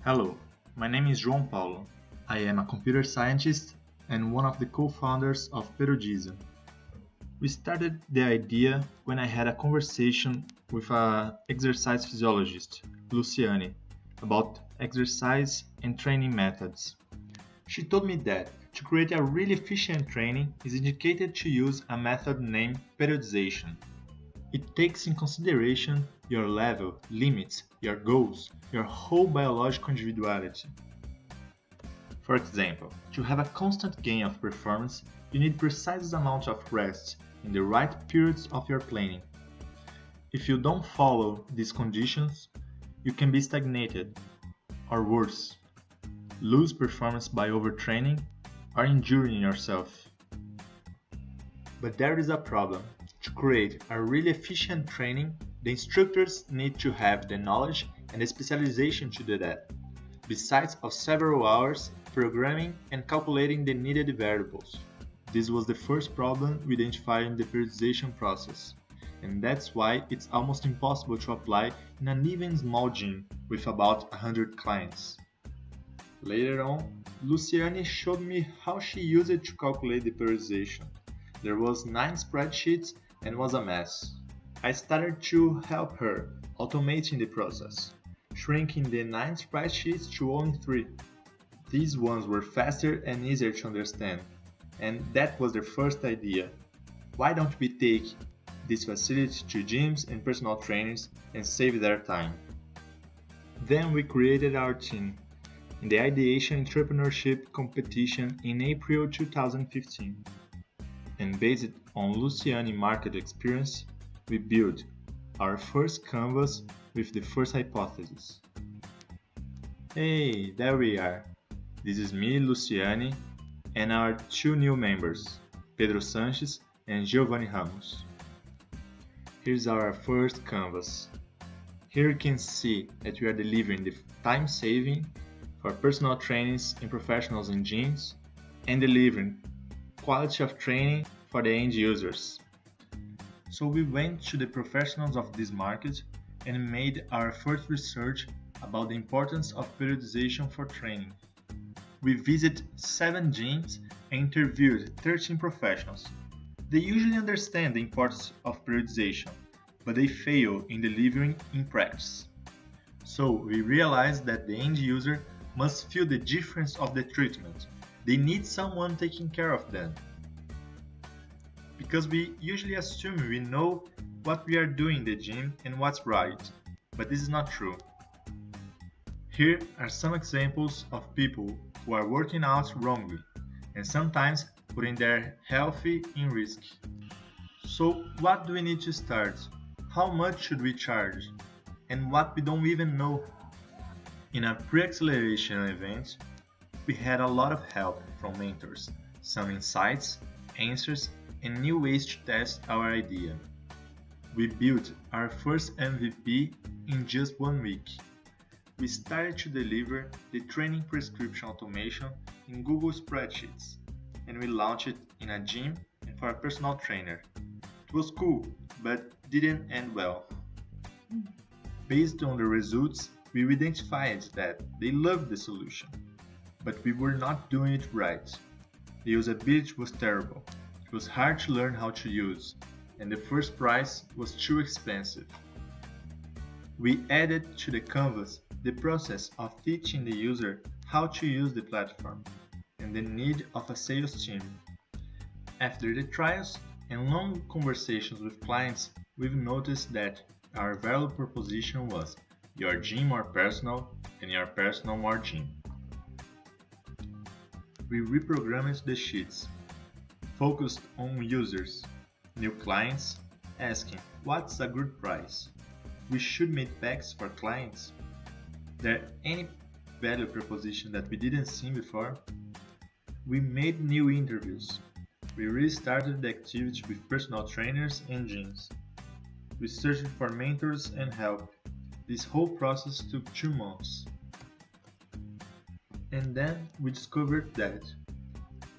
Hello, my name is João Paulo. I am a computer scientist and one of the co-founders of Periodiza. We started the idea when I had a conversation with an exercise physiologist, Luciane, about exercise and training methods. She told me that to create a really efficient training is indicated to use a method named periodization. It takes in consideration your level, limits, your goals, your whole biological individuality. For example, to have a constant gain of performance, you need precise amount of rest in the right periods of your planning. If you don't follow these conditions, you can be stagnated, or worse, lose performance by overtraining or injuring yourself. But there is a problem. To create a really efficient training, the instructors need to have the knowledge and the specialization to do that, besides of several hours programming and calculating the needed variables. This was the first problem we identified in the periodization process, and that's why it's almost impossible to apply in an even small gym with about 100 clients. Later on, Luciane showed me how she used it to calculate the periodization. There was 9 spreadsheets and was a mess. I started to help her, automating the process, shrinking the 9 spreadsheets to only 3. These ones were faster and easier to understand, and that was the first idea. Why don't we take this facility to gyms and personal trainers and save their time? Then we created our team in the Ideation Entrepreneurship Competition in April 2015. And based on Luciane market experience, we built our first canvas with the first hypothesis. Hey, there we are. This is me, Luciane, and our 2 new members, Pedro Sanches and Giovanni Ramos. Here's our first canvas. Here you can see that we are delivering the time saving for personal trainings and professionals in gyms and delivering quality of training for the end users. So we went to the professionals of this market and made our first research about the importance of periodization for training. We visited 7 gyms and interviewed 13 professionals. They usually understand the importance of periodization, but they fail in delivering in practice. So we realized that the end user must feel the difference of the treatment. They need someone taking care of them. Because we usually assume we know what we are doing in the gym and what's right, but this is not true. Here are some examples of people who are working out wrongly and sometimes putting their health in risk. So what do we need to start? How much should we charge? And what we don't even know? In a pre-acceleration event, we had a lot of help from mentors, some insights, answers, and new ways to test our idea. We built our first MVP in just 1 week. We started to deliver the training prescription automation in Google Spreadsheets, and we launched it in a gym and for a personal trainer. It was cool, but didn't end well. Based on the results, we identified that they loved the solution, but we were not doing it right. The usability was terrible. It was hard to learn how to use, and the first price was too expensive. We added to the canvas the process of teaching the user how to use the platform and the need of a sales team. After the trials and long conversations with clients, we've noticed that our value proposition was your gym more personal and your personal more gym. We reprogrammed the sheets, focused on users, new clients, asking what's a good price? We should make packs for clients. There any value proposition that we didn't see before? We made new interviews. We restarted the activity with personal trainers and gyms. We searched for mentors and help. This whole process took 2 months. And then we discovered that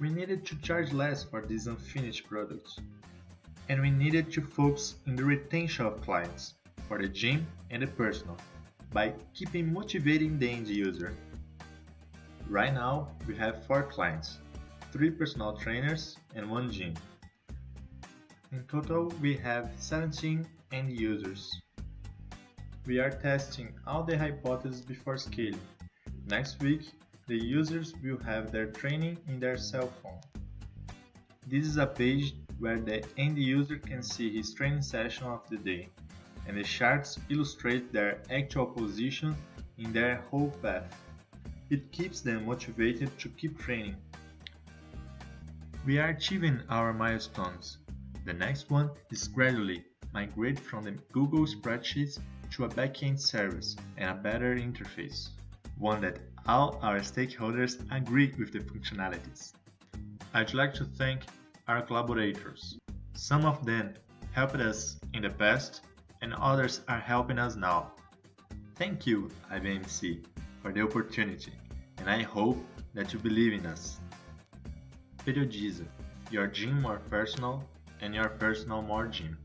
we needed to charge less for this unfinished product. And we needed to focus on the retention of clients for the gym and the personal. by keeping motivating the end user. Right now, we have 4 clients, 3 personal trainers and 1 gym. In total, we have 17 end users. We are testing all the hypotheses before scaling. Next week, the users will have their training in their cell phone. This is a page where the end user can see his training session of the day, and the charts illustrate their actual position in their whole path. It keeps them motivated to keep training. We are achieving our milestones. The next one is gradually migrate from the Google spreadsheets to a backend service and a better interface, one that all our stakeholders agree with the functionalities. I'd like to thank our collaborators. Some of them helped us in the past and others are helping us now. Thank you, IBMC, for the opportunity, and I hope that you believe in us. Periodiza, your gym more personal and your personal more gym.